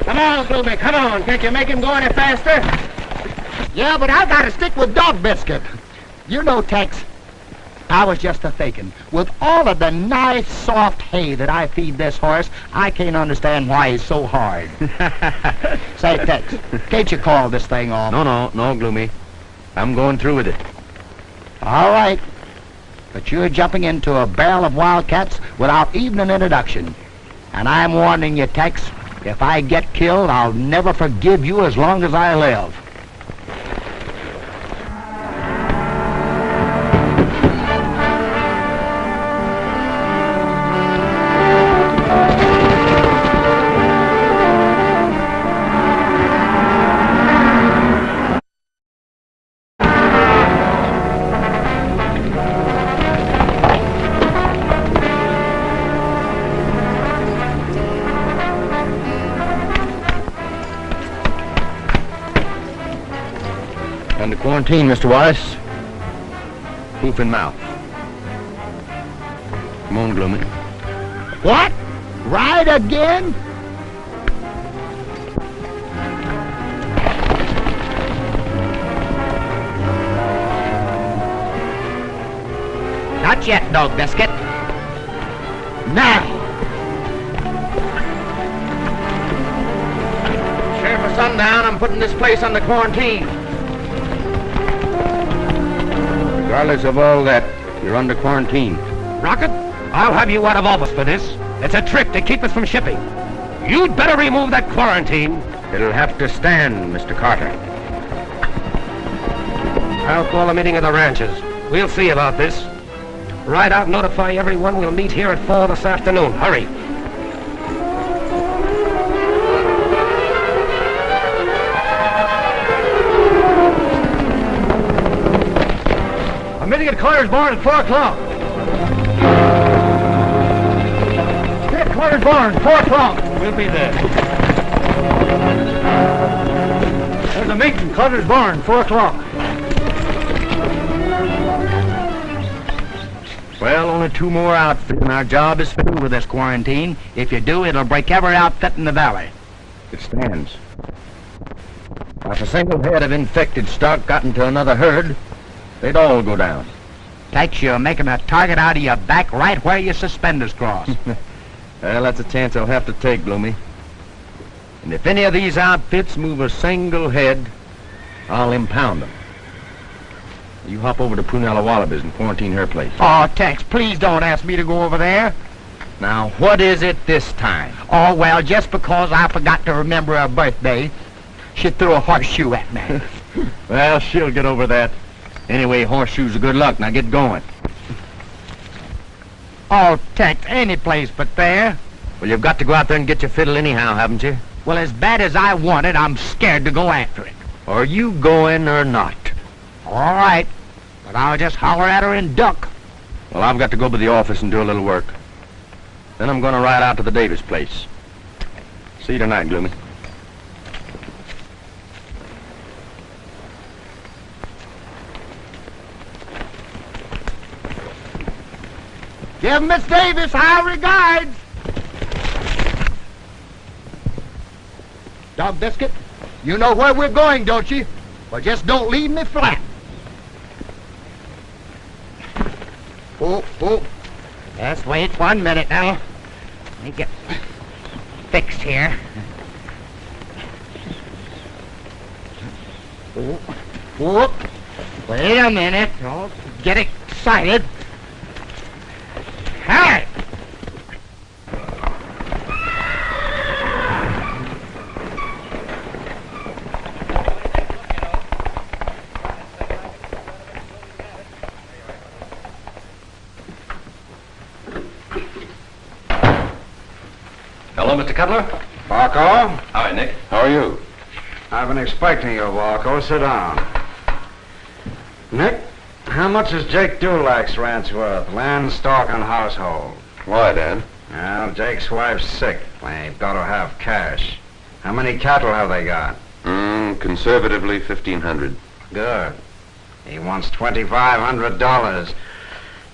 Come on, Gloomy, come on. Can't you make him go any faster? Yeah, but I gotta stick with Dog Biscuit. You know, Tex, I was just a-thinking. With all of the nice, soft hay that I feed this horse, I can't understand why he's so hard. Say, Tex, can't you call this thing off? No, Gloomy. I'm going through with it. All right. But you're jumping into a barrel of wildcats without even an introduction. And I'm warning you, Tex, if I get killed, I'll never forgive you as long as I live. Under quarantine, Mr. Wallace. Hoof-and-mouth. Come on, Gloomy. What? Ride again? Not yet, Dog Biscuit. Now. Sheriff of Sundown, I'm putting this place under quarantine. Regardless of all that, you're under quarantine. Rocket, I'll have you out of office for this. It's a trick to keep us from shipping. You'd better remove that quarantine. It'll have to stand, Mr. Carter. I'll call a meeting of the ranchers. We'll see about this. Ride out and notify everyone we'll meet here at 4 this afternoon. Hurry. Meeting at Carter's barn at 4 o'clock. At Carter's barn, 4 o'clock. We'll be there. There's a meeting, Carter's barn, 4 o'clock. Well, only 2 more outfits, and our job is through with this quarantine. If you do, it'll break every outfit in the valley. It stands. If a single head of infected stock got into another herd, they'd all go down. Tex, you're making a target out of your back right where your suspenders cross. Well, that's a chance I'll have to take, Gloomy. And if any of these outfits move a single head, I'll impound them. You hop over to Prunella Wallabies and quarantine her place. Oh, Tex, please don't ask me to go over there. Now, what is it this time? Oh, well, just because I forgot to remember her birthday, she threw a horseshoe at me. Well, she'll get over that. Anyway, horseshoes are good luck. Now get going. Oh, Tex, any place but there. Well, you've got to go out there and get your fiddle anyhow, haven't you? Well, as bad as I want it, I'm scared to go after it. Are you going or not? All right, but I'll just holler at her and duck. Well, I've got to go to the office and do a little work. Then I'm going to ride out to the Davis place. See you tonight, Gloomy. Give Miss Davis our regards. Dog Biscuit, you know where we're going, don't you? Well, just don't leave me flat. Oh. Just wait 1 minute now. Let me get fixed here. Oh. Wait a minute. Don't get excited. All right. Hello, Mr. Cutler. Walko? Hi, Nick. How are you? I've been expecting you, Walko. Sit down. Nick, how much is Jake Dulac's ranch worth? Land, stock, and household. Why, Dan? Well, Jake's wife's sick. They've got to have cash. How many cattle have they got? Conservatively, 1,500. Good. He wants $2,500.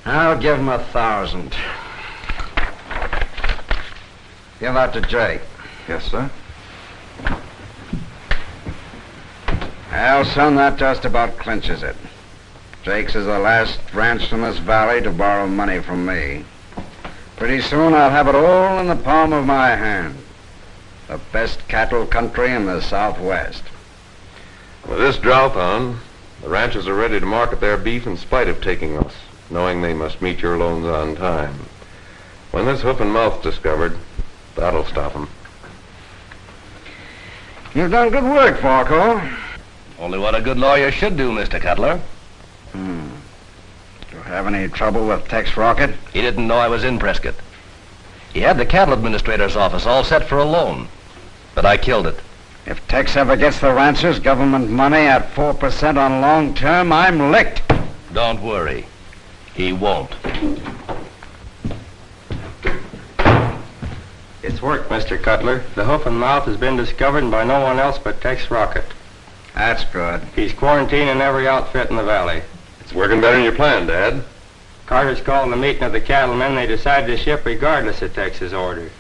I'll give him 1,000. Give that to Jake. Yes, sir. Well, son, that just about clinches it. Jake's is the last ranch in this valley to borrow money from me. Pretty soon I'll have it all in the palm of my hand. The best cattle country in the Southwest. With this drought on, the ranchers are ready to market their beef in spite of taking us, knowing they must meet your loans on time. When this hoof-and-mouth's discovered, that'll stop them. You've done good work, Falco. Only what a good lawyer should do, Mr. Cutler. Do you have any trouble with Tex Rocket? He didn't know I was in Prescott. He had the cattle administrator's office all set for a loan, but I killed it. If Tex ever gets the ranchers government money at 4% on long term, I'm licked. Don't worry. He won't. It's worked, Mr. Cutler. The hoof-and-mouth has been discovered by no one else but Tex Rocket. That's good. He's quarantining every outfit in the valley. It's working better than you planned, Dad. Carter's calling the meeting of the cattlemen. They decided to ship regardless of Tex's order.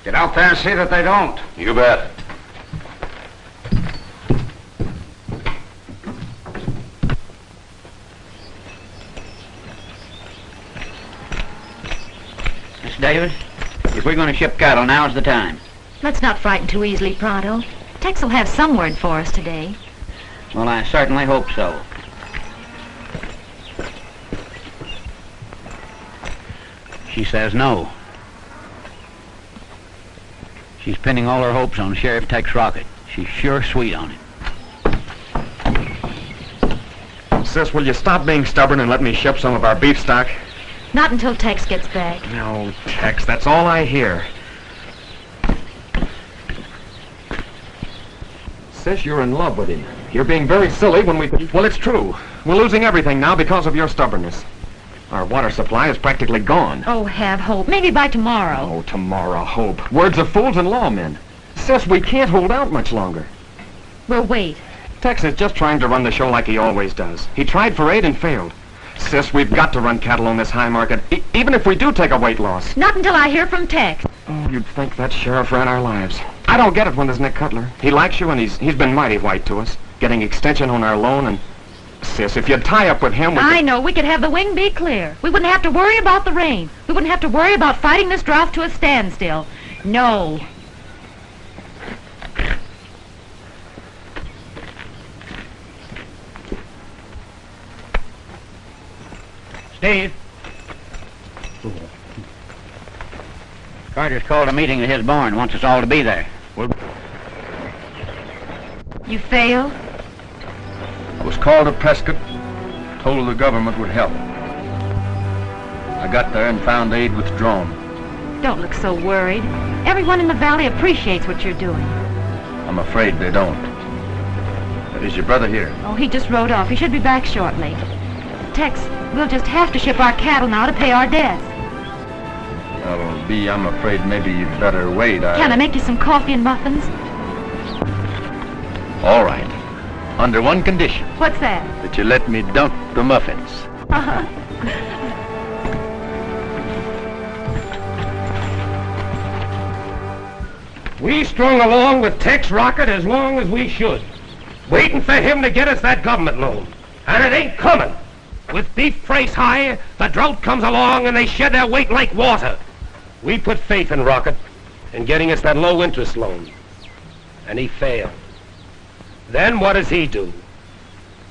Get out there and see that they don't. You bet. Miss Davis, if we're going to ship cattle, now's the time. Let's not frighten too easily, Pronto. Tex will have some word for us today. Well, I certainly hope so. She says no. She's pinning all her hopes on Sheriff Tex Rocket. She's sure sweet on him. Sis, will you stop being stubborn and let me ship some of our beef stock? Not until Tex gets back. No, Tex, that's all I hear. Sis, you're in love with him. You're being very silly when we... Well, it's true. We're losing everything now because of your stubbornness. Our water supply is practically gone. Oh, have hope. Maybe by tomorrow. Oh, tomorrow, hope. Words of fools and lawmen. Sis, we can't hold out much longer. We'll wait. Tex is just trying to run the show like he always does. He tried for 8 and failed. Sis, we've got to run cattle on this high market, even if we do take a weight loss. Not until I hear from Tex. Oh, you'd think that sheriff ran our lives. I don't get it when there's Nick Cutler. He likes you, and he's been mighty white to us, getting extension on our loan, and... Sis, if you'd tie up with him, I know. We could have the wing be clear. We wouldn't have to worry about the rain. We wouldn't have to worry about fighting this drought to a standstill. No. Steve. Carter's called a meeting at his barn. Wants us all to be there. You failed? I was called to Prescott, told the government would help. I got there and found aid withdrawn. Don't look so worried. Everyone in the valley appreciates what you're doing. I'm afraid they don't. Is your brother here? Oh, he just rode off. He should be back shortly. Tex, we'll just have to ship our cattle now to pay our debts. Well, Bee, I'm afraid maybe you'd better wait. Can I make you some coffee and muffins? All right. Under one condition. What's that? That you let me dunk the muffins. We strung along with Tex Rocket as long as we should, waiting for him to get us that government loan. And it ain't coming. With beef price high, the drought comes along and they shed their weight like water. We put faith in Rocket in getting us that low-interest loan, and he failed. Then what does he do?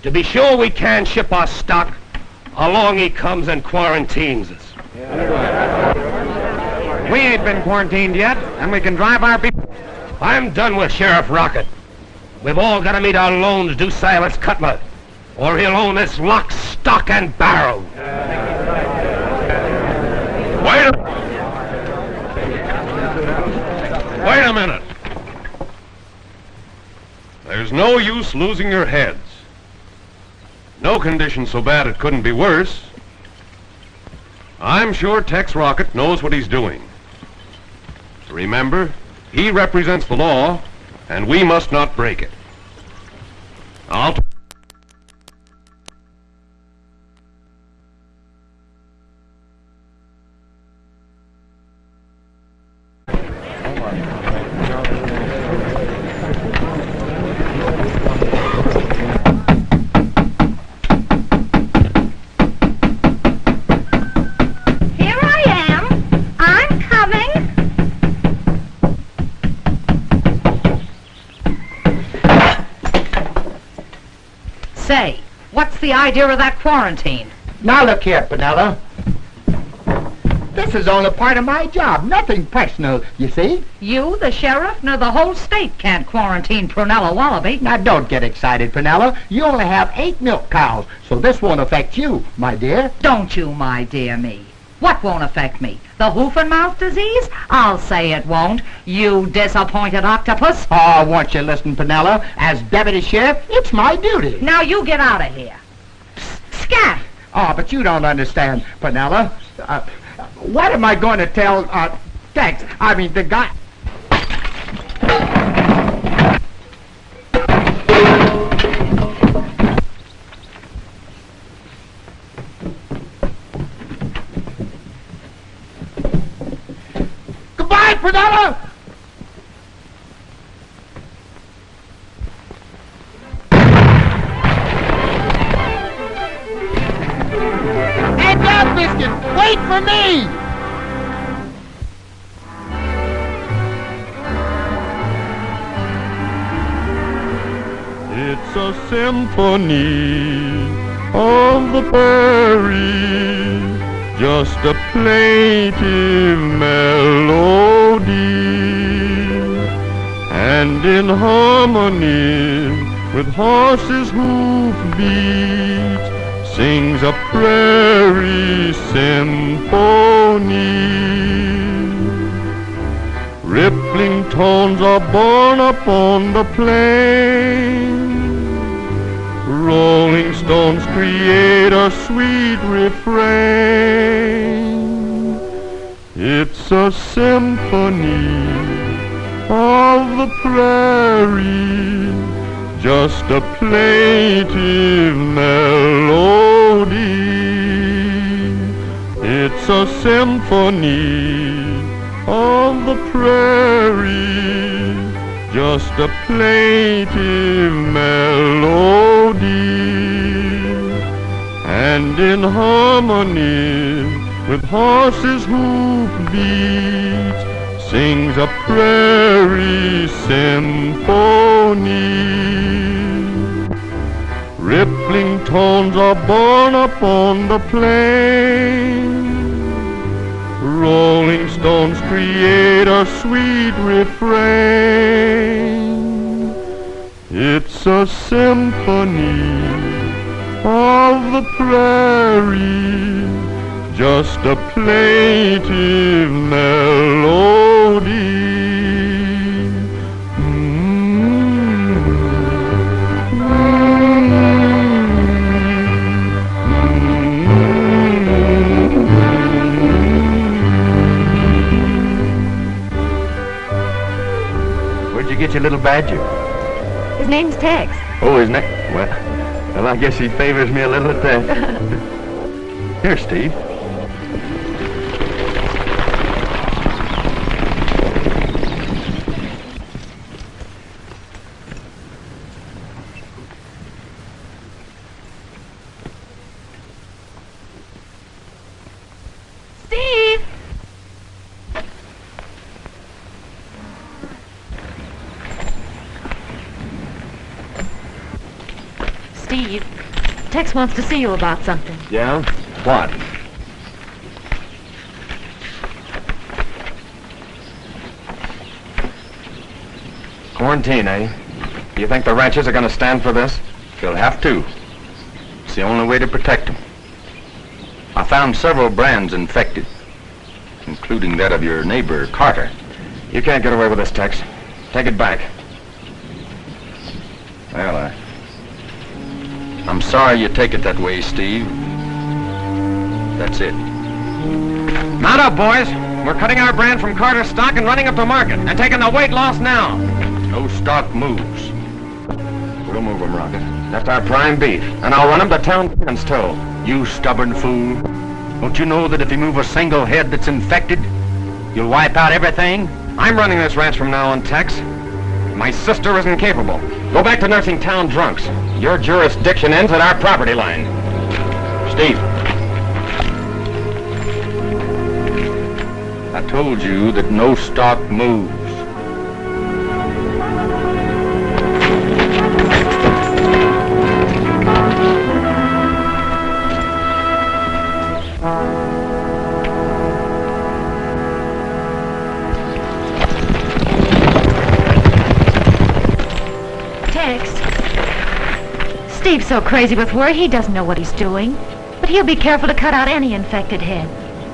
To be sure we can ship our stock, along he comes and quarantines us. We ain't been quarantined yet, and we can drive our beef... I'm done with Sheriff Rocket. We've all got to meet our loans due Silas Cutler, or he'll own this lock, stock, and barrel. Wait a minute. There's no use losing your heads. No condition so bad it couldn't be worse. I'm sure Tex Rocket knows what he's doing. Remember, he represents the law, and we must not break it. the idea of that quarantine? Now look here, Penella. This is only part of my job, nothing personal, you see? You, the sheriff, nor the whole state can't quarantine Prunella Wallaby. Now don't get excited, Penella. You only have 8 milk cows, so this won't affect you, my dear. Don't you, my dear me. What won't affect me? The hoof-and-mouth disease? I'll say it won't, you disappointed octopus. Oh, won't you listen, Penella? As deputy sheriff, it's my duty. Now you get out of here. Scat! Oh, but you don't understand, Penella. What am I going to tell, Tex? I mean, the guy... Goodbye, Penella! Hey, Dog Biscuit, wait for me! It's a symphony of the prairie, just a plaintive melody, and in harmony with horses' hoofbeats sings a prairie symphony. Rippling tones are borne upon the plain. Rolling stones create a sweet refrain. It's a symphony of the prairie, just a plaintive melody. It's a symphony of the prairie, just a plaintive melody, and in harmony with horses' hoofbeats sings a prairie symphony. Rippling tones are borne upon the plain. Rolling stones create a sweet refrain. It's a symphony of the prairie, just a plaintive melody. Get your little badger. His name's Tex. Oh, his name? Well, I guess he favors me a little at that. Here, Steve. Steve! Steve, Tex wants to see you about something. Yeah? What? Quarantine, eh? Do you think the ranchers are going to stand for this? They'll have to. It's the only way to protect them. I found several brands infected, including that of your neighbor, Carter. You can't get away with this, Tex. Take it back. Well, I'm sorry you take it that way, Steve. That's it. Mount up, boys. We're cutting our brand from Carter's stock and running up to market, and taking the weight loss now. No stock moves. We'll move them, Rocket. That's our prime beef, and I'll run them to town fence toe. You stubborn fool. Don't you know that if you move a single head that's infected, you'll wipe out everything? I'm running this ranch from now on, Tex. My sister isn't capable. Go back to nursing town drunks. Your jurisdiction ends at our property line. Steve. I told you that no stock moves. Tex. Steve's so crazy with worry he doesn't know what he's doing. But he'll be careful to cut out any infected head.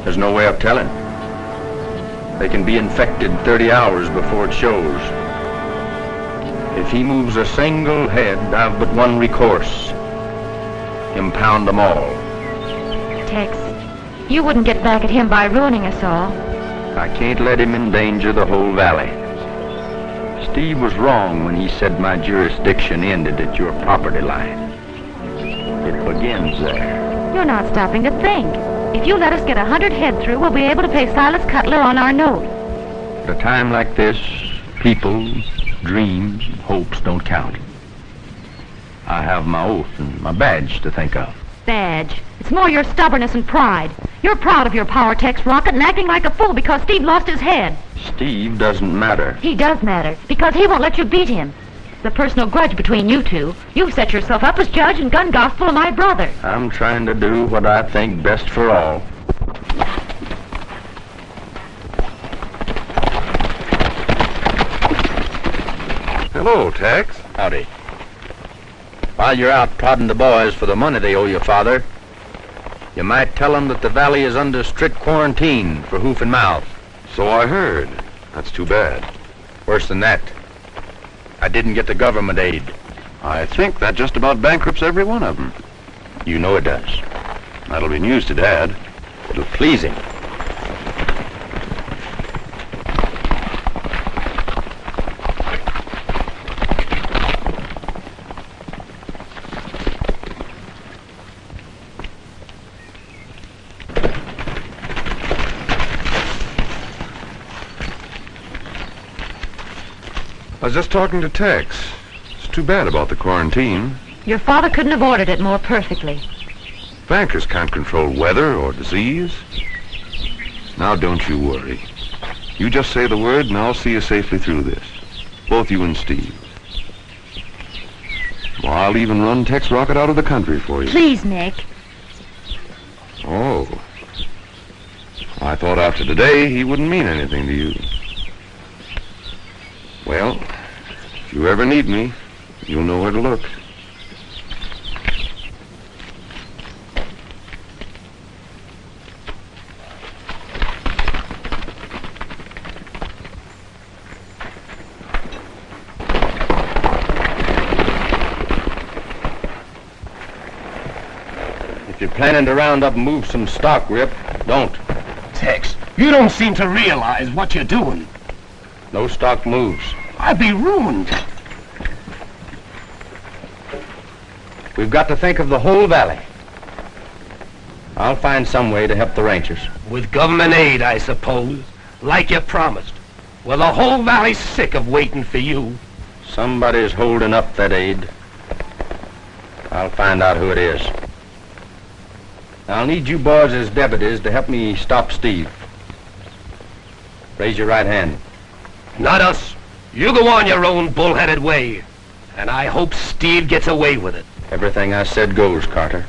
There's no way of telling. They can be infected 30 hours before it shows. If he moves a single head, I've but one recourse. Impound them all. Tex, you wouldn't get back at him by ruining us all. I can't let him endanger the whole valley. Steve was wrong when he said my jurisdiction ended at your property line. It begins there. You're not stopping to think. If you let us get 100 head through, we'll be able to pay Silas Cutler on our note. At a time like this, people, dreams, hopes don't count. I have my oath and my badge to think of. Badge. It's more your stubbornness and pride. You're proud of your power, Tex Rocket, and acting like a fool because Steve lost his head. Steve doesn't matter. He does matter, because he won't let you beat him. The personal grudge between you two. You've set yourself up as judge and gun gospel of my brother. I'm trying to do what I think best for all. Hello, Tex. Howdy. While you're out prodding the boys for the money they owe your father, you might tell them that the valley is under strict quarantine for hoof-and-mouth. So I heard. That's too bad. Worse than that, I didn't get the government aid. I think that just about bankrupts every one of them. You know it does. That'll be news to Dad. It'll please him. I was just talking to Tex. It's too bad about the quarantine. Your father couldn't have ordered it more perfectly. Bankers can't control weather or disease. Now don't you worry. You just say the word and I'll see you safely through this. Both you and Steve. Well, I'll even run Tex Rocket out of the country for you. Please, Nick. Oh. I thought after today he wouldn't mean anything to you. Well, if you ever need me, you'll know where to look. If you're planning to round up and move some stock, Rip, don't. Tex, you don't seem to realize what you're doing. No stock moves. I'd be ruined. We've got to think of the whole valley. I'll find some way to help the ranchers. With government aid, I suppose, like you promised. Well, the whole valley's sick of waiting for you. Somebody's holding up that aid. I'll find out who it is. I'll need you boys as deputies to help me stop Steve. Raise your right hand. Not us. You go on your own bullheaded way. And I hope Steve gets away with it. Everything I said goes, Carter.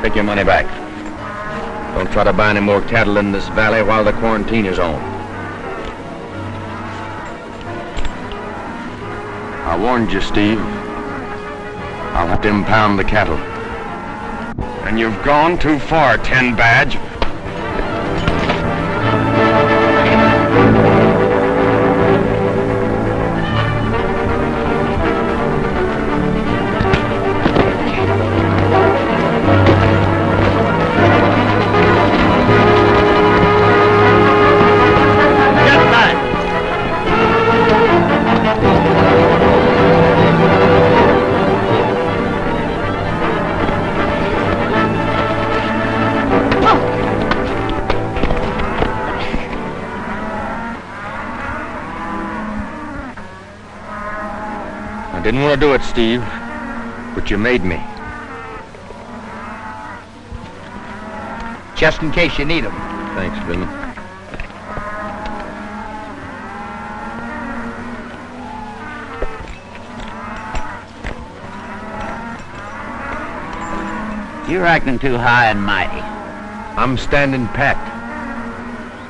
Take your money back. Don't try to buy any more cattle in this valley while the quarantine is on. I I warned you, Steve. I'll have to impound the cattle. And you've gone too far, 10 Badge. I didn't want to do it, Steve, but you made me. Just in case you need them. Thanks, Billy. You're acting too high and mighty. I'm standing pat.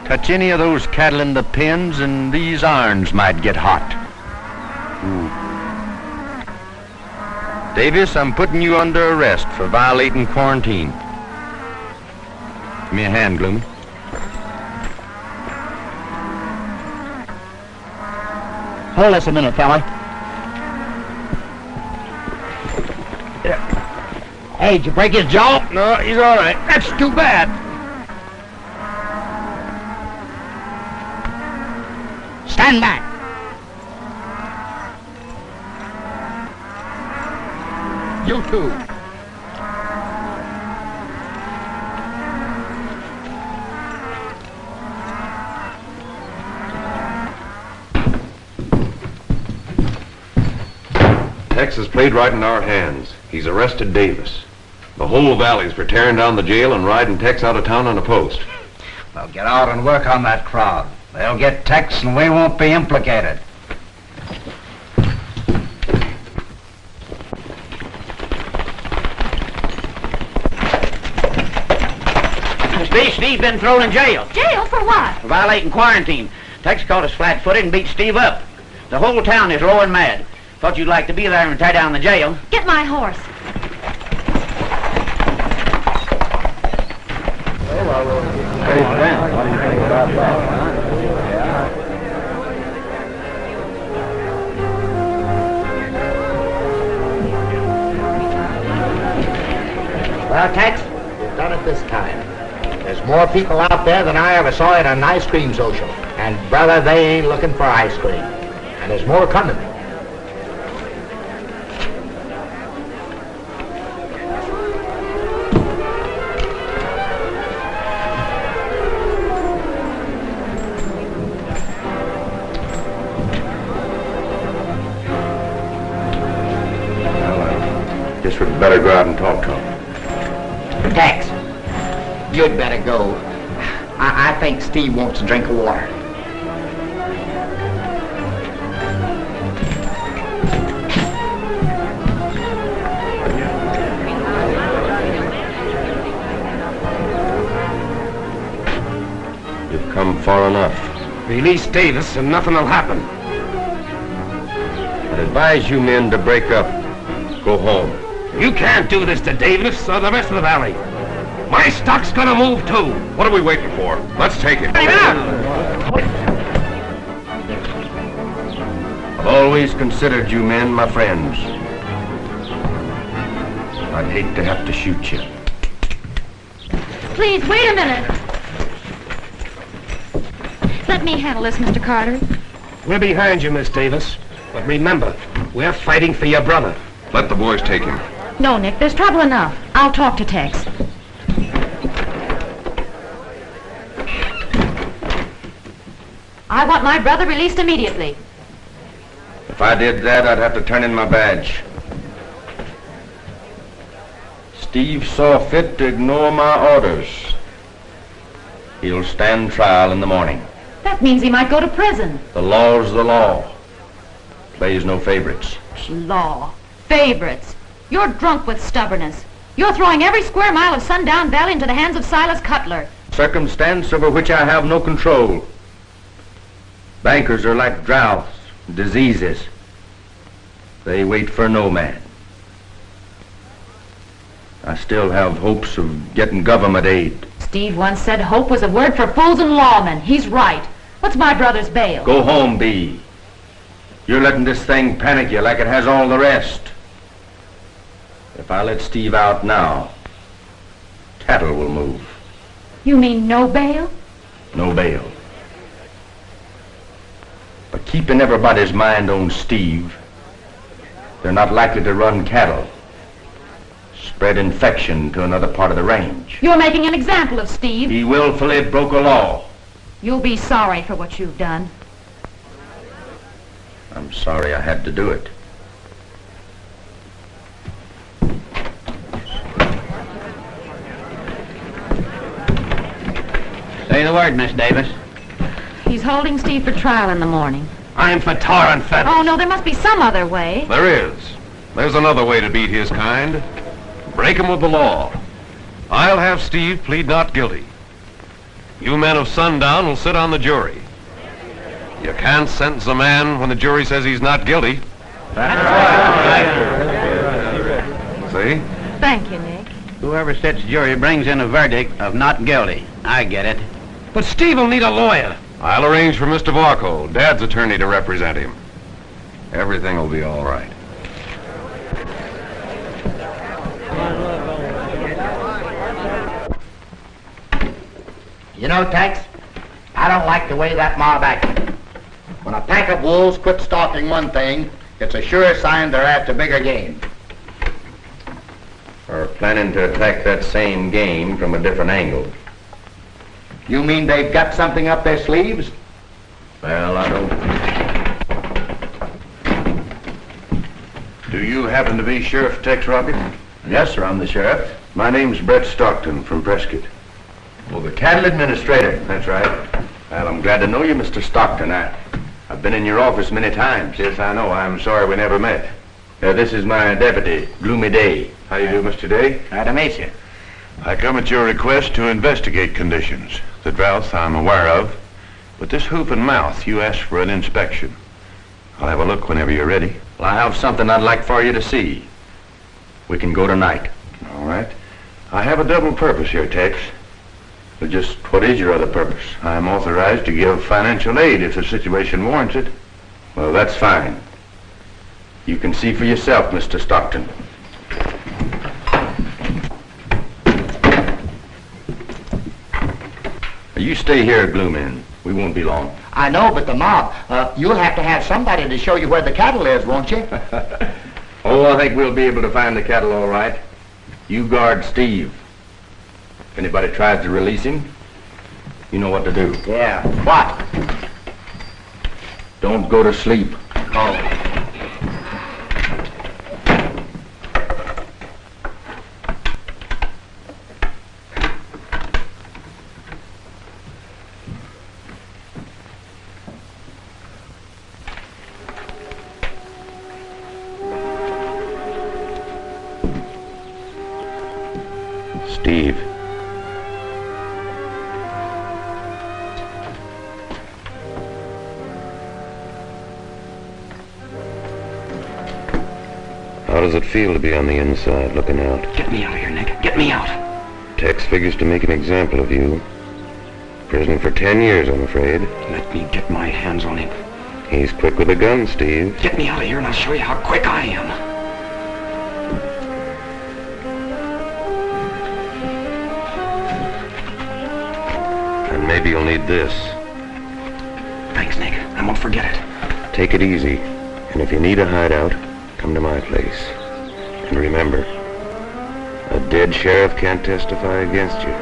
Touch any of those cattle in the pens and these irons might get hot. Davis, I'm putting you under arrest for violating quarantine. Give me a hand, Gloomy. Hold this a minute, fella. Hey, did you break his jaw? No, he's all right. That's too bad. Stand back. You too. Tex has played right in our hands. He's arrested Davis. The whole valley's for tearing down the jail and riding Tex out of town on a post. Well, get out and work on that crowd. They'll get Tex and we won't be implicated. Steve's been thrown in jail. Jail for what? For violating quarantine. Tex caught us flat-footed and beat Steve up. The whole town is roaring mad. Thought you'd like to be there and tear down the jail. Get my horse. Hey, friend, what do you think about that? Well, Tex, you've done it this time. There's more people out there than I ever saw at an ice cream social. And, brother, they ain't looking for ice cream. And there's more coming. Guess we'd better go out and talk to him. Tex, you'd better go. I think Steve wants a drink of water. You've come far enough. Release Davis and nothing will happen. I'd advise you men to break up. Go home. You can't do this to Davis or the rest of the valley. My stock's gonna move too. What are we waiting for? Let's take it. I've always considered you men my friends. I'd hate to have to shoot you. Please, wait a minute. Let me handle this, Mr. Carter. We're behind you, Miss Davis. But remember, we're fighting for your brother. Let the boys take him. No, Nick, there's trouble enough. I'll talk to Tex. I want my brother released immediately. If I did that, I'd have to turn in my badge. Steve saw fit to ignore my orders. He'll stand trial in the morning. That means he might go to prison. The law's the law. Plays no favorites. Law. Favorites. You're drunk with stubbornness. You're throwing every square mile of Sundown Valley into the hands of Silas Cutler. Circumstance over which I have no control. Bankers are like droughts, diseases. They wait for no man. I still have hopes of getting government aid. Steve once said hope was a word for fools and lawmen. He's right. What's my brother's bail? Go home, Bee. You're letting this thing panic you like it has all the rest. If I let Steve out now, cattle will move. You mean no bail? No bail. But keeping everybody's mind on Steve, they're not likely to run cattle, spread infection to another part of the range. You're making an example of Steve. He willfully broke a law. You'll be sorry for what you've done. I'm sorry I had to do it. Say the word, Miss Davis. He's holding Steve for trial in the morning. I'm for tar and feathers. Oh, no, there must be some other way. There is. There's another way to beat his kind. Break him with the law. I'll have Steve plead not guilty. You men of Sundown will sit on the jury. You can't sentence a man when the jury says he's not guilty. That's right. See? Thank you, Nick. Whoever sits jury brings in a verdict of not guilty. I get it. But Steve will need a lawyer. I'll arrange for Mr. Varco, Dad's attorney, to represent him. Everything will be all right. You know, Tex, I don't like the way that mob acted. When a pack of wolves quit stalking one thing, it's a sure sign they're after bigger game. Or planning to attack that same game from a different angle. You mean they've got something up their sleeves? Well, I don't. Do you happen to be Sheriff Tex Rocket? Yes, sir, I'm the sheriff. My name's Brett Stockton from Prescott. Well, the cattle administrator. That's right. Well, I'm glad to know you, Mr. Stockton. I've been in your office many times. Yes, I know. I'm sorry we never met. This is my deputy, Gloomy Day. How you do, Mr. Day? Glad to meet you. I come at your request to investigate conditions. The drought I'm aware of, but this hoof-and-mouth, you asked for an inspection. I'll have a look whenever you're ready. Well, I have something I'd like for you to see. We can go tonight. All right. I have a double purpose here, Tex. But just what is your other purpose? I'm authorized to give financial aid if the situation warrants it. Well, that's fine. You can see for yourself, Mr. Stockton. You stay here, Gloomin. We won't be long. I know, but the mob, you'll have to have somebody to show you where the cattle is, won't you? Oh, I think we'll be able to find the cattle all right. You guard Steve. If anybody tries to release him, you know what to do. Yeah, what? Don't go to sleep. Oh. Steve. How does it feel to be on the inside, looking out? Get me out of here, Nick. Get me out. Tex figures to make an example of you. Prison for 10 years, I'm afraid. Let me get my hands on him. He's quick with a gun, Steve. Get me out of here and I'll show you how quick I am. And maybe you'll need this. Thanks, Nick. I won't forget it. Take it easy. And if you need a hideout, come to my place. And remember, a dead sheriff can't testify against you.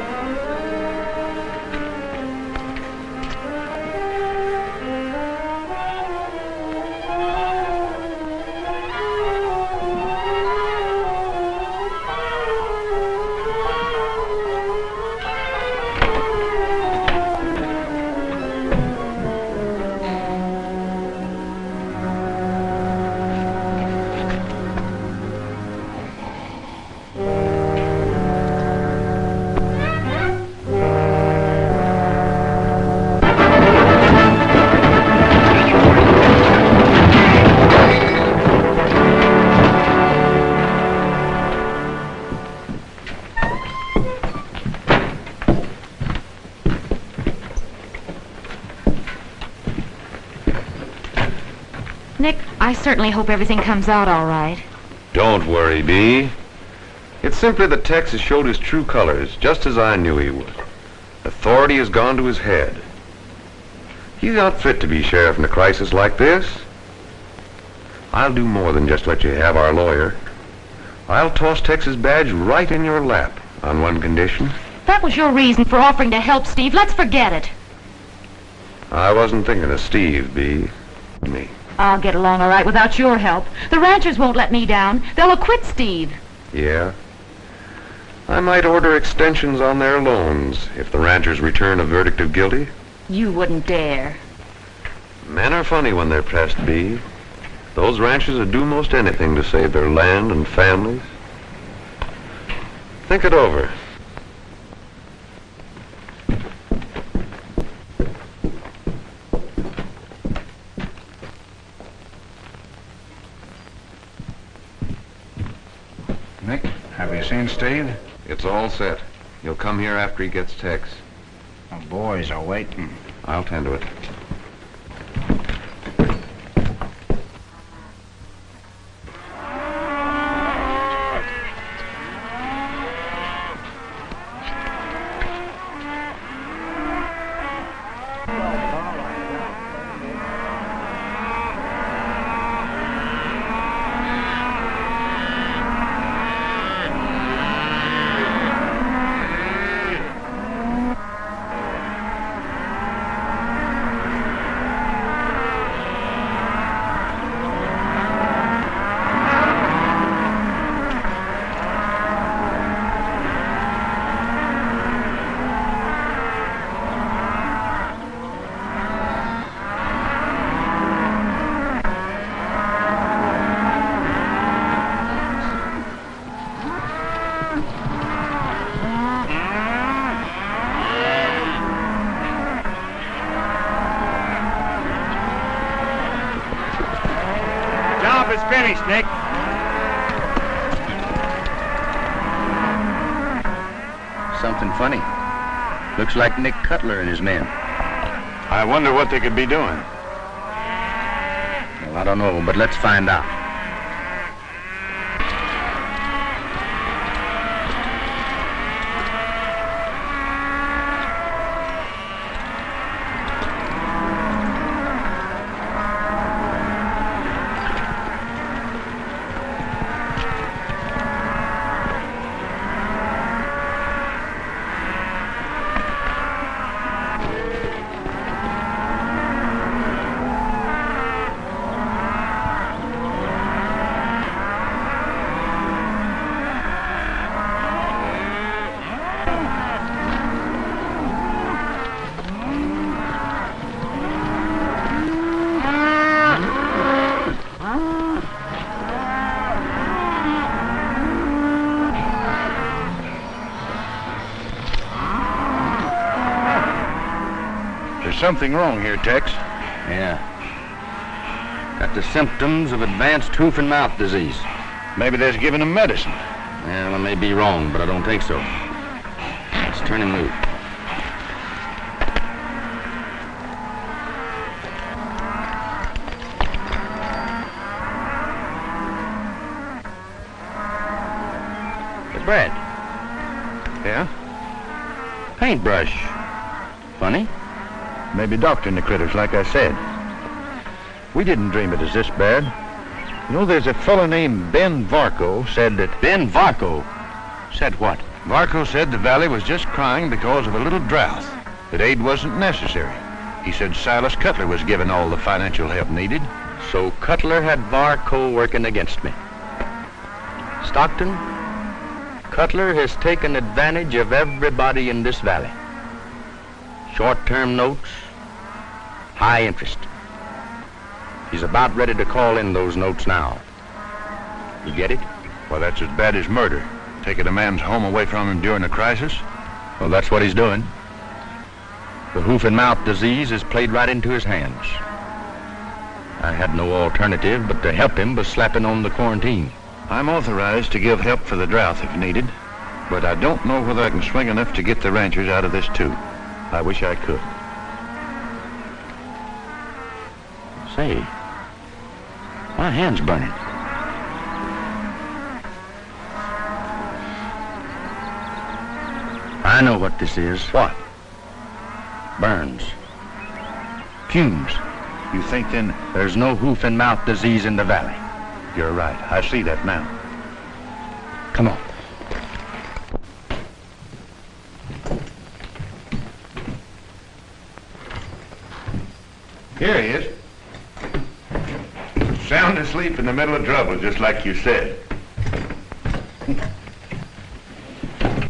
certainly hope everything comes out all right. Don't worry, Bee. It's simply that Tex has showed his true colors, just as I knew he would. Authority has gone to his head. He's not fit to be sheriff in a crisis like this. I'll do more than just let you have our lawyer. I'll toss Tex's badge right in your lap on one condition. That was your reason for offering to help Steve. Let's forget it. I wasn't thinking of Steve, Bee. Me. I'll get along all right without your help. The ranchers won't let me down. They'll acquit Steve. Yeah? I might order extensions on their loans if the ranchers return a verdict of guilty. You wouldn't dare. Men are funny when they're pressed, Bee. Those ranchers would do most anything to save their land and families. Think it over. Nick, have you seen Steve? It's all set. He'll come here after he gets Tex. The boys are waiting. I'll tend to it. Job is finished, Nick. Something funny. Looks like Nick Cutler and his men. I wonder what they could be doing. Well, I don't know, but let's find out. There's something wrong here, Tex. Yeah. Got the symptoms of advanced hoof-and-mouth disease. Maybe they're giving him medicine. Well, I may be wrong, but I don't think so. Let's turn him loose. Hey, Brad. Yeah? Paintbrush. Funny. Maybe doctoring the critters, like I said. We didn't dream it was this bad. You know, there's a fellow named Ben Varco said that... Ben Varco? Said what? Varco said the valley was just crying because of a little drought, that aid wasn't necessary. He said Silas Cutler was given all the financial help needed. So Cutler had Varco working against me. Stockton, Cutler has taken advantage of everybody in this valley. Short-term notes, high interest. He's about ready to call in those notes now. You get it? Well, that's as bad as murder. Taking a man's home away from him during a crisis. Well, that's what he's doing. The hoof-and-mouth disease has played right into his hands. I had no alternative but to help him by slapping on the quarantine. I'm authorized to give help for the drought if needed, but I don't know whether I can swing enough to get the ranchers out of this, too. I wish I could. Say, My hand's burning. I know what this is. What? Burns. Fumes. You think then? There's no hoof-and-mouth disease in the valley. You're right. I see that now. Come on. Here he is. Sound asleep in the middle of trouble, just like you said.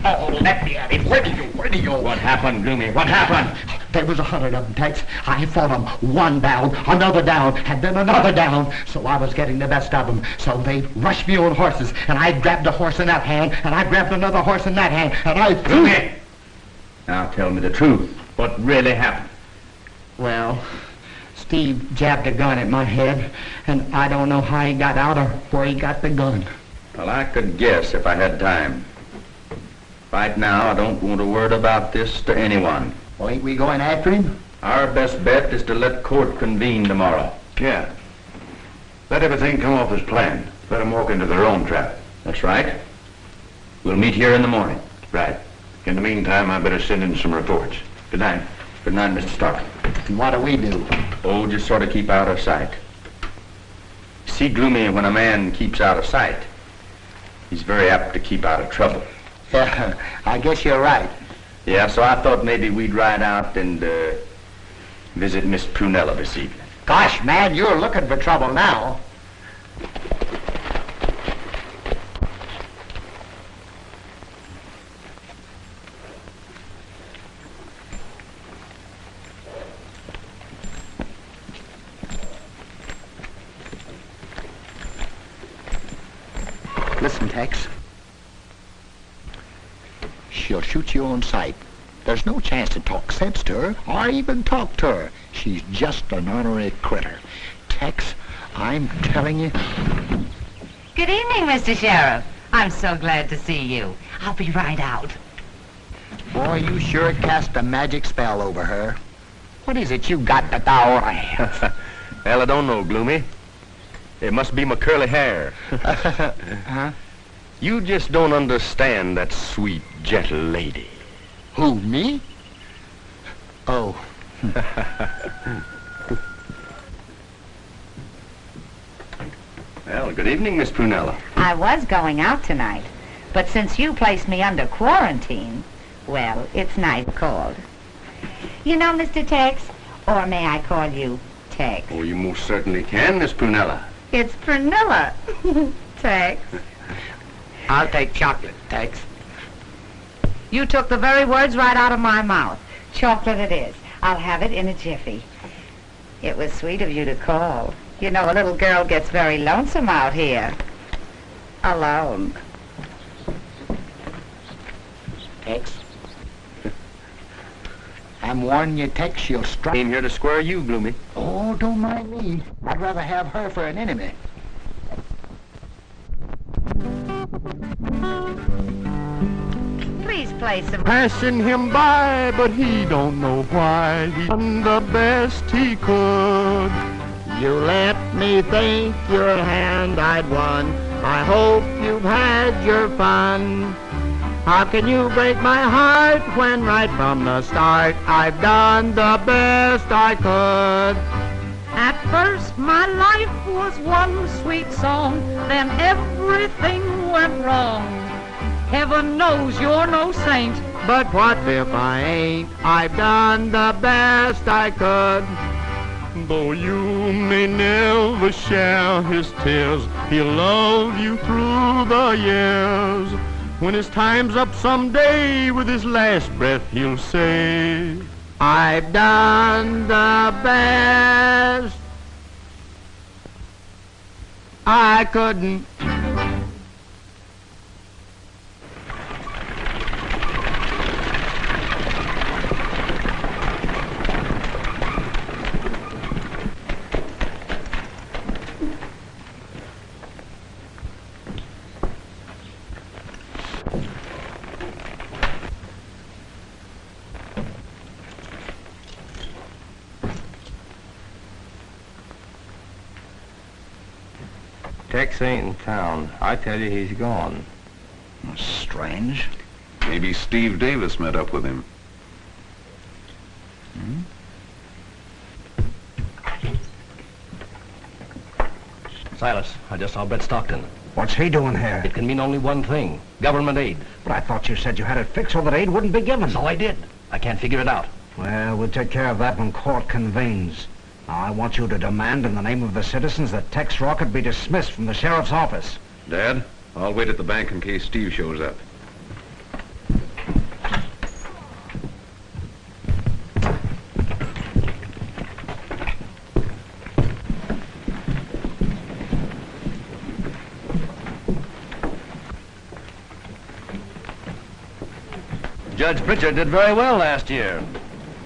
Oh, let me at him. Where do you? What happened, Gloomy? What happened? There was 100 of them, Tex. I fought them. One down, another down, and then another down. So I was getting the best of them. So they rushed me on horses, and I grabbed a horse in that hand, and I grabbed another horse in that hand, and I threw Gloomy! Now tell me the truth. What really happened? Well, Steve jabbed a gun at my head, and I don't know how he got out or where he got the gun. Well, I could guess if I had time. Right now, I don't want a word about this to anyone. Well, ain't we going after him? Our best bet is to let court convene tomorrow. Yeah. Let everything come off as planned. Let them walk into their own trap. That's right. We'll meet here in the morning. Right. In the meantime, I better send in some reports. Good night. Good night, Mr. Stark. And what do we do? Oh, just sort of keep out of sight. See, Gloomy, when a man keeps out of sight, he's very apt to keep out of trouble. Yeah, I guess you're right. Yeah, so I thought maybe we'd ride out and visit Miss Prunella this evening. Gosh, man, you're looking for trouble now. Listen, Tex. She'll shoot you on sight. There's no chance to talk sense to her, or even talk to her. She's just an ornery critter. Tex, I'm telling you... Good evening, Mr. Sheriff. I'm so glad to see you. I'll be right out. Boy, you sure cast a magic spell over her. What is it you got that thou have? Well, I don't know, Gloomy. It must be my curly hair. Huh? You just don't understand that sweet, gentle lady. Who, me? Oh. Well, good evening, Miss Prunella. I was going out tonight, but since you placed me under quarantine, well, it's night called. You know, Mr. Tex, or may I call you Tex? Oh, you most certainly can, Miss Prunella. It's Prunella. Tex. I'll take chocolate, Tex. You took the very words right out of my mouth. Chocolate it is. I'll have it in a jiffy. It was sweet of you to call. You know, a little girl gets very lonesome out here. Alone. Tex. I'm warning you, Tex, she'll strike. Came here to square you, Gloomy. Oh, don't mind me. I'd rather have her for an enemy. Please play some... Passing him by, but he don't know why. He done the best he could. You let me think your hand I'd won. I hope you've had your fun. How can you break my heart when right from the start I've done the best I could? At first my life was one sweet song, then everything went wrong. Heaven knows you're no saint, But what if I ain't? I've done the best I could. Though you may never share his tears, he'll love you through the years. When his time's up someday, with his last breath he'll say, I've done the best I couldn't. Tex ain't in town. I tell you, he's gone. Strange. Maybe Steve Davis met up with him. Silas, I just saw Brett Stockton. What's he doing here? It can mean only one thing. Government aid. But I thought you said you had it fixed so that aid wouldn't be given. So I did. I can't figure it out. Well, we'll take care of that when court convenes. Now, I want you to demand in the name of the citizens that Tex Rocket be dismissed from the sheriff's office. Dad, I'll wait at the bank in case Steve shows up. Judge Pritchard did very well last year.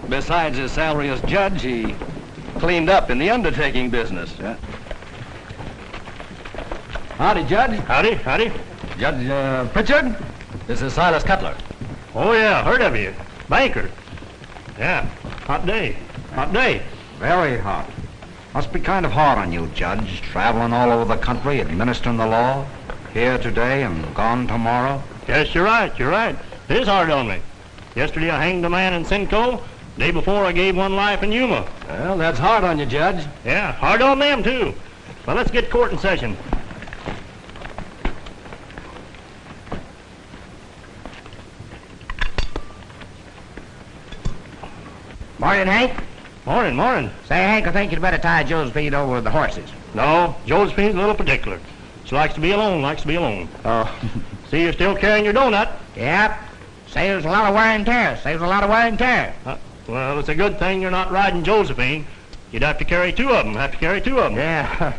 Besides his salary as judge, he cleaned up in the undertaking business. Yeah. Howdy, Judge. Howdy, howdy. Judge Pritchard, this is Silas Cutler. Oh, yeah, heard of you. Banker. Yeah, hot day. Hot day. Very hot. Must be kind of hard on you, Judge, traveling all over the country, administering the law. Here today and gone tomorrow. Yes, you're right, you're right. It is hard on me. Yesterday I hanged a man in Simcoe. Day before I gave one life in Yuma. Well, that's hard on you, Judge. Yeah, hard on them, too. Well, let's get court in session. Morning, Hank. Morning, morning. Say, Hank, I think you'd better tie Josephine over with the horses. No, Josephine's a little particular. She likes to be alone, likes to be alone. Oh. See, you're still carrying your donut. Yep. Saves a lot of wear and tear. Saves a lot of wear and tear. Well, it's a good thing you're not riding Josephine. You'd have to carry two of them. Yeah.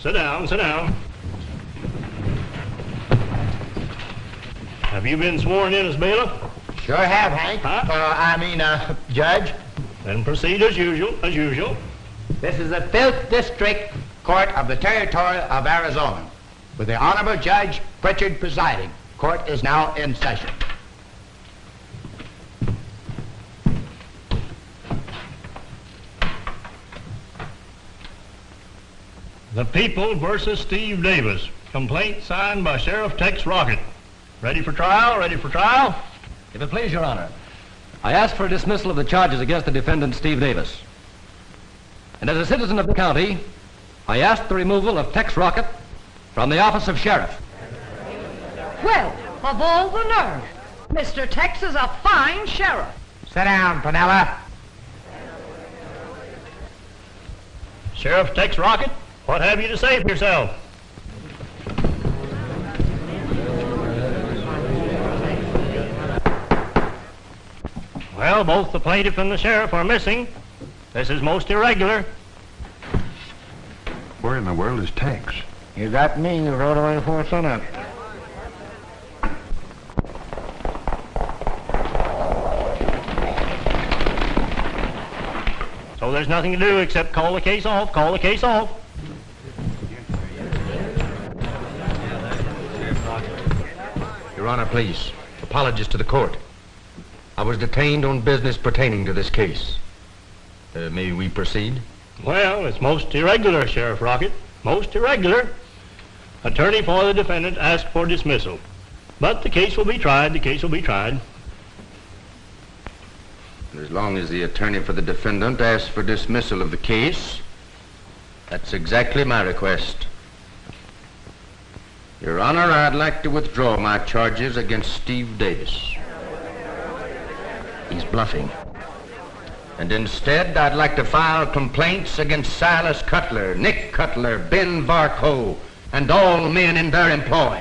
Sit down, sit down. Have you been sworn in as bailiff? Sure have, Hank. Huh? Judge. Then proceed as usual, as usual. This is the 5th District Court of the Territory of Arizona, with the Honorable Judge Pritchard presiding. Court is now in session. The People versus Steve Davis. Complaint signed by Sheriff Tex Rocket. Ready for trial? Ready for trial? If it please, Your Honor, I ask for a dismissal of the charges against the defendant, Steve Davis. And as a citizen of the county, I ask the removal of Tex Rocket from the office of sheriff. Well, of all the nerve. Mr. Tex is a fine sheriff. Sit down, Panella. Sheriff Tex Rocket, what have you to say for yourself? Well, both the plaintiff and the sheriff are missing. This is most irregular. Where in the world is Tex? You got me. You rode away before sunup. So there's nothing to do except call the case off, call the case off. Your Honor, please. Apologies to the court. I was detained on business pertaining to this case. May we proceed? Well, it's most irregular, Sheriff Rocket. Most irregular. Attorney for the defendant asked for dismissal. But the case will be tried, the case will be tried. As long as the attorney for the defendant asks for dismissal of the case, that's exactly my request. Your Honor, I'd like to withdraw my charges against Steve Davis. He's bluffing. And instead, I'd like to file complaints against Silas Cutler, Nick Cutler, Ben Varco, and all men in their employ.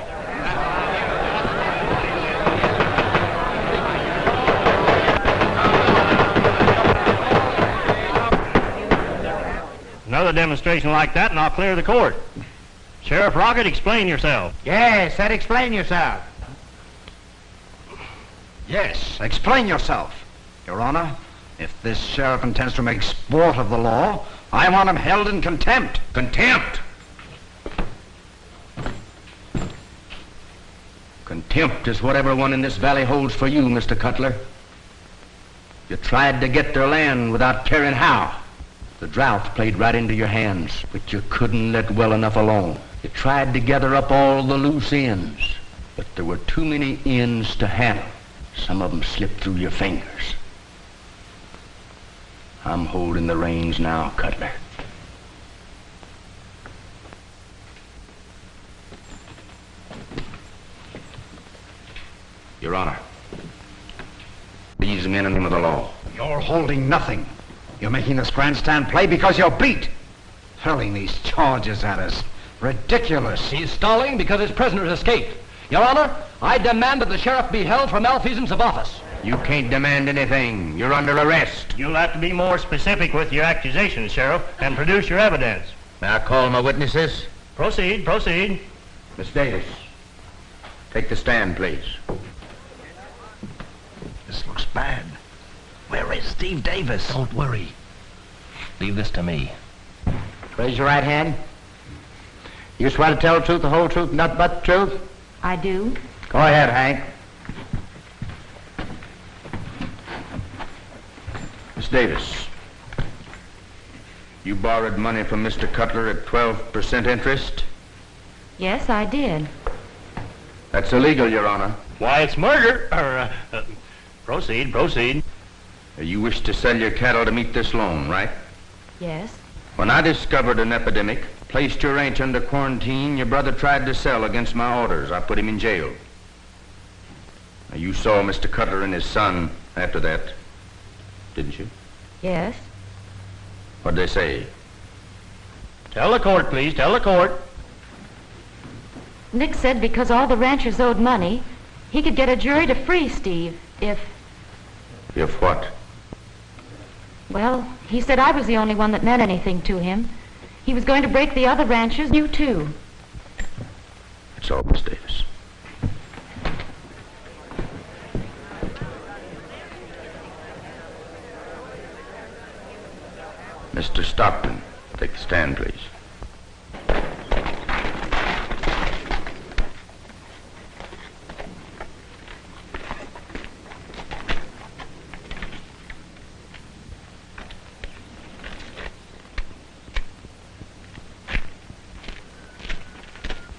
Another demonstration like that and I'll clear the court. Sheriff Rocket, explain yourself. Yes, said explain yourself. Yes, explain yourself. Your Honor, if this sheriff intends to make sport of the law, I want him held in contempt. Contempt? Contempt is what everyone in this valley holds for you, Mr. Cutler. You tried to get their land without caring how. The drought played right into your hands, but you couldn't let well enough alone. You tried to gather up all the loose ends, but there were too many ends to handle. Some of them slipped through your fingers. I'm holding the reins now, Cutler. Your Honor, these men in the name of the law. You're holding nothing. You're making this grandstand play because you're beat. Hurling these charges at us. Ridiculous. He's stalling because his prisoners escaped. Your Honor, I demand that the sheriff be held for malfeasance of office. You can't demand anything. You're under arrest. You'll have to be more specific with your accusations, Sheriff, and produce your evidence. May I call my witnesses? Proceed, proceed. Miss Davis, take the stand, please. This looks bad. Where is Steve Davis? Don't worry. Leave this to me. Raise your right hand. You swear to tell the truth, the whole truth, nothing but the truth? I do. Go ahead, Hank. Miss Davis, you borrowed money from Mr. Cutler at 12% interest? Yes, I did. That's illegal, Your Honor. Why, it's murder. Proceed, proceed. You wish to sell your cattle to meet this loan, right? Yes. When I discovered an epidemic, placed your ranch under quarantine, your brother tried to sell against my orders. I put him in jail. Now, you saw Mr. Cutler and his son after that, didn't you? Yes. What'd they say? Tell the court, please. Tell the court. Nick said because all the ranchers owed money, he could get a jury to free Steve if... If what? Well, he said I was the only one that meant anything to him. He was going to break the other ranchers, you too. That's all, Miss Davis. Mr. Stockton, take the stand, please.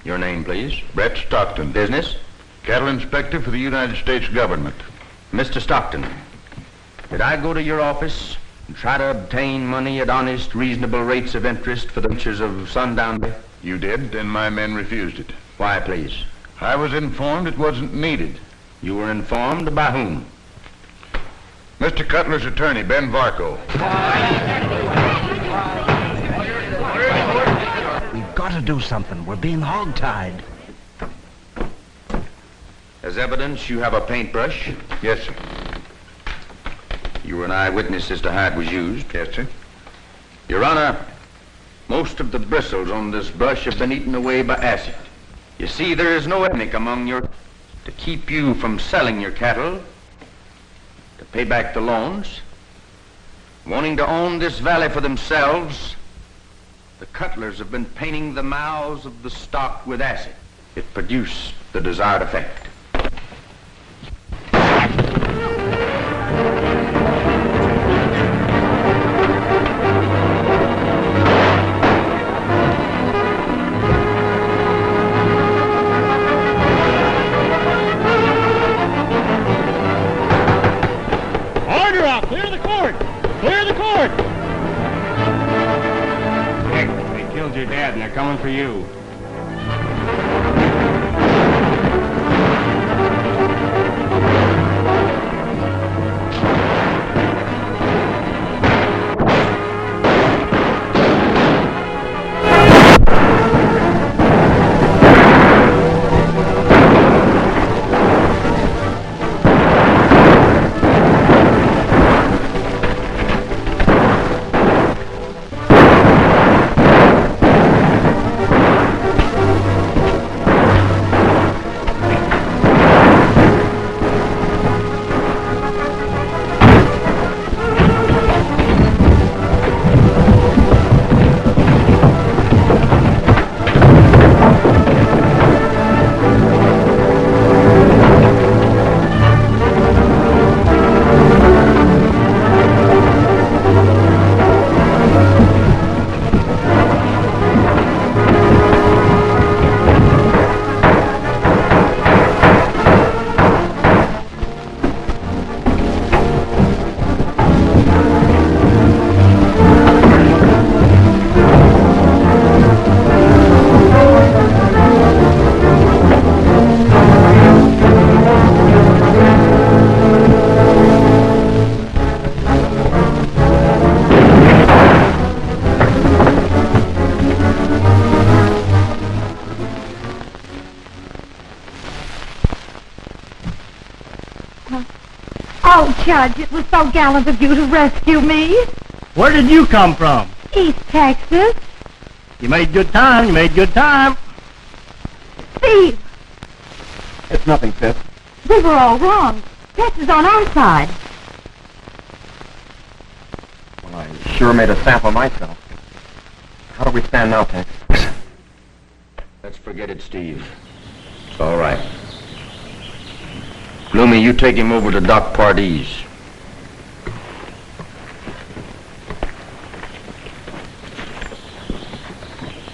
Your name, please. Brett Stockton. Business? Cattle inspector for the United States government. Mr. Stockton, did I go to your office and try to obtain money at honest, reasonable rates of interest for the ranchers of Sundown? You did, and my men refused it. Why, please? I was informed it wasn't needed. You were informed by whom? Mr. Cutler's attorney, Ben Varco. We've got to do something. We're being hogtied. As evidence, you have a paintbrush? Yes, sir. You were an eyewitness as to how it was used? Yes, sir. Your Honor, most of the bristles on this brush have been eaten away by acid. You see, there is no epidemic among your... to keep you from selling your cattle, to pay back the loans, wanting to own this valley for themselves. The Cutlers have been painting the mouths of the stock with acid. It produced the desired effect. Order out! Clear the court! Clear the court! Nick, they killed your dad and they're coming for you. Oh, Judge, it was so gallant of you to rescue me. Where did you come from? East Texas. You made good time, you made good time. Steve, It's nothing, Sis. we were all wrong. Tex is on our side. Well, I sure made a sample myself. How do we stand now, Tex? Let's forget it, Steve. It's all right. Bloomy, you take him over to Doc Pardee's.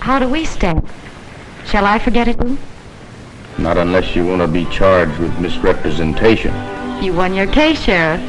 How do we stand? Shall I forget it, Lou? Not unless you want to be charged with misrepresentation. You won your case, Sheriff.